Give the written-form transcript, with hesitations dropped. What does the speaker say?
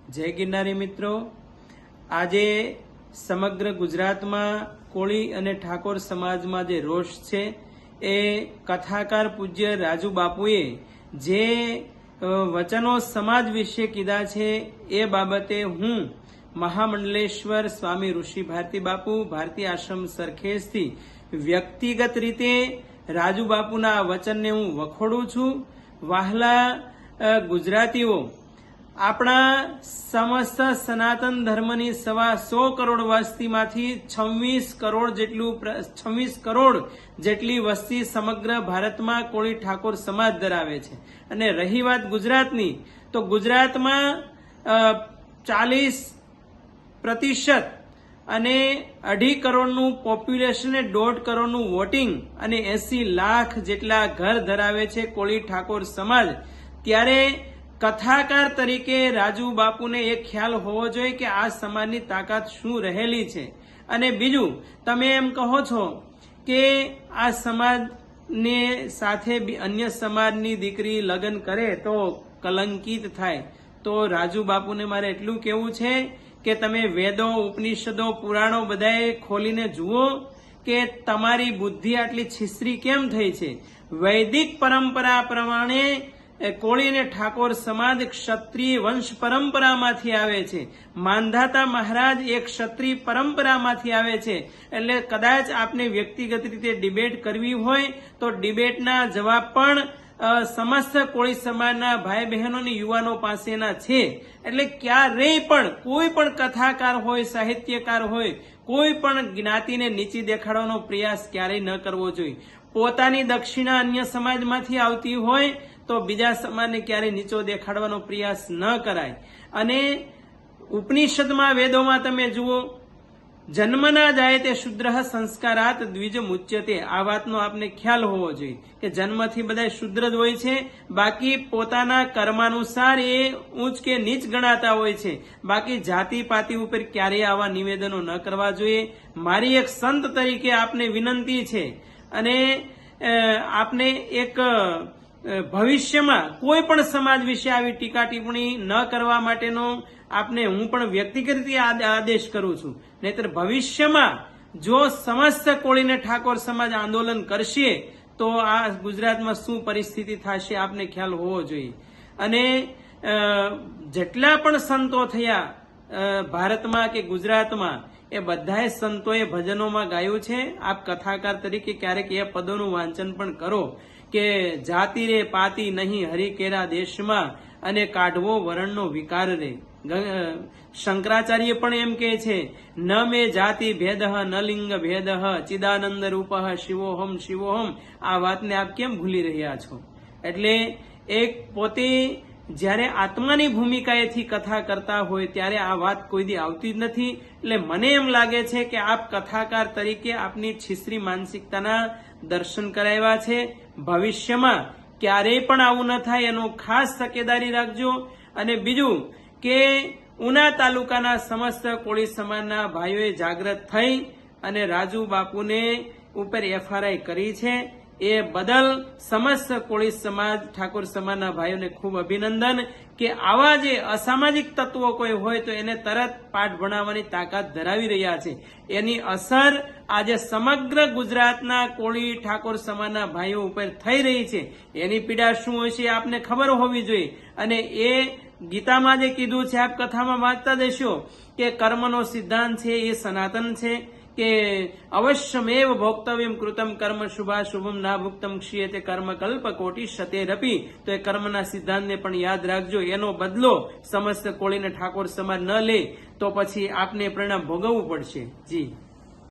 જય ગિરનારી મિત્રો, આજે સમગ્ર ગુજરાતમાં કોળી અને ઠાકોર સમાજમાં જે રોષ છે એ કથાકાર પૂજ્ય રાજુ બાપુએ જે વચનો સમાજ વિશે કીધા છે એ બાબતે હું મહામંડલેશ્વર સ્વામી ઋષિ ભારતી બાપુ ભારતી આશ્રમ સરખેજથી વ્યક્તિગત રીતે રાજુ બાપુના આ વચનને હું વખોડું છું. વહાલા ગુજરાતીઓ, આપણા સમસ્ત સનાતન ધર્મની 100 કરોડ વસ્તીમાંથી 26 કરોડ જેટલી વસ્તી સમગ્ર ભારતમાં કોળી ઠાકોર સમાજ ધરાવે છે. અને રહી વાત ગુજરાતની, તો ગુજરાતમાં 40% અને 2.5 કરોડનું પોપ્યુલેશન, 1.5 કરોડનું વોટિંગ અને 80 લાખ જેટલા ઘર ધરાવે છે કોળી ઠાકોર સમાજ. ત્યારે કથાકાર તરીકે રાજુ બાપુને એક ખ્યાલ હોવો જોઈએ કે આ સમાજની તાકાત શું રહેલી છે. અને બીજું, તમે એમ કહો છો કે આ સમાજને સાથે અન્ય સમાજની દીકરી લગ્ન કરે તો કલંકિત થાય. તો રાજુ બાપુને મારે એટલું કહેવું છે કે તમે વેદો, ઉપનિષદો, પુરાણો બધાએ ખોલીને જુઓ કે તમારી બુદ્ધિ આટલી છીછરી કેમ થઈ છે. વૈદિક પરંપરા પ્રમાણે કોળી અને ઠાકોર સમાજ ક્ષત્રિય વંશ પરંપરામાંથી આવે છે. માંધાતા મહારાજ એક ક્ષત્રિય પરંપરામાંથી આવે છે. એટલે કદાચ આપને વ્યક્તિગત રીતે ડિબેટ કરવી હોય તો ડિબેટના જવાબ પણ સમસ્ત કોળી સમાજના ભાઈ બહેનો અને યુવાનો પાસેના છે. એટલે ક્યારેય પણ કોઈ પણ કથાકાર હોય, સાહિત્યકાર હોય, કોઈ પણ જ્ઞાતિને નીચી દેખાડવાનો પ્રયાસ ક્યારેય ન કરવો જોઈએ. પોતાની દક્ષિણા અન્ય સમાજમાંથી આવતી હોય તો બીજા સમાજને ક્યારેય નીચો દેખાડવાનો પ્રયાસ ન કરાય. અને ઉપનિષદમાં, વેદોમાં તમે જુઓ, જન્મના જાય તે શુદ્ર સંસ્કારાત દ્વિજ મુચ્યતે. આ વાતનો આપને ખ્યાલ હોવો જોઈએ કે જન્મથી બધા શુદ્ર જ હોય છે. બાકી પોતાના કર્માનુસાર એ ઊંચ કે નીચ ગણાતા હોય છે. બાકી જાતિ પાતિ ઉપર ક્યારેય આવા નિવેદનો ન કરવા જોઈએ. મારી એક સંત તરીકે આપને વિનંતી છે અને આપને એક ભવિષ્યમાં કોઈ પણ સમાજ વિશે આવી ટીકા ટિપ્પણી ન કરવા માટેનો આપને હું પણ વ્યક્તિગત રીતે આદેશ કરું છું. નહીતર ભવિષ્યમાં જો સમસ્ત કોળી અને ઠાકોર સમાજ આંદોલન કરશે તો આ ગુજરાતમાં શું પરિસ્થિતિ થશે આપને ખ્યાલ હોવો જોઈએ. અને જેટલા પણ સંતો થયા ભારતમાં કે ગુજરાતમાં, એ બધાએ સંતોએ ભજનોમાં ગાયું છે. આપ કથાકાર તરીકે ક્યારેક એ પદોનું વાંચન પણ કરો કે જાતિ રે પાતી નહીં હરિ કેરા દેશમાં અને કાઢવો વરણનો વિકાર રે. શંકરાચાર્ય પણ એમ કહે છે, ન મે જાતિ ભેદ ન લિંગ ભેદ ચિદાનંદ રૂપ શિવોહમ શિવોહમ. આ વાતને આપ કેમ ભૂલી રહ્યા છો? એટલે એક પોતે જ્યારે આત્માની ભૂમિકાએથી કથા કરતા હોય ત્યારે આ વાત કોઈ દી આવતી જ નથી. એટલે મને એમ લાગે છે કે આપ કથાકાર તરીકે આપની છીછરી માનસિકતાના દર્શન કરાવ્યા છે. ભવિષ્યમાં ક્યારેય પણ આવું ન થાય એનો ખાસ તકેદારી રાખજો. અને બીજું કે ઉના તાલુકાના સમસ્ત કોળી સમાજના ભાઈઓએ જાગૃત થઈ અને રાજુ બાપુને ઉપર FRI કરી છે. એ બદલ સમસ્ત કોળી સમાજ, ઠાકોર સમાજના ભાઈઓને ખૂબ અભિનંદન કે આવા જે અસામાજિક તત્વો કોઈ હોય તો એને તરત પાઠ ભણાવવાની તાકાત ધરાવી રહ્યા છે. એની અસર આજે સમગ્ર ગુજરાતના કોળી ઠાકોર સમાજના ભાઈઓ ઉપર થઈ રહી છે. એની પીડા શું હોય છે આપને ખબર હોવી જોઈએ. અને એ ગીતામાં જે કીધું છે, આપ કથામાં વાંચતા દેશો કે કર્મનો સિદ્ધાંત છે એ સનાતન છે કે અવશ્યમેવ ભોક્તવ્યમ કૃતમ કર્મ શુભાશુભમ ના ભુક્તમ ક્ષીયતે કર્મ કલ્પ કોટી શતેરપી. તો એ કર્મના સિદ્ધાંતને પણ યાદ રાખજો. એનો બદલો સમસ્ત કોળીને ઠાકોર સમાજ ન લે તો પછી આપને પરિણામ ભોગવવું પડશે. જી.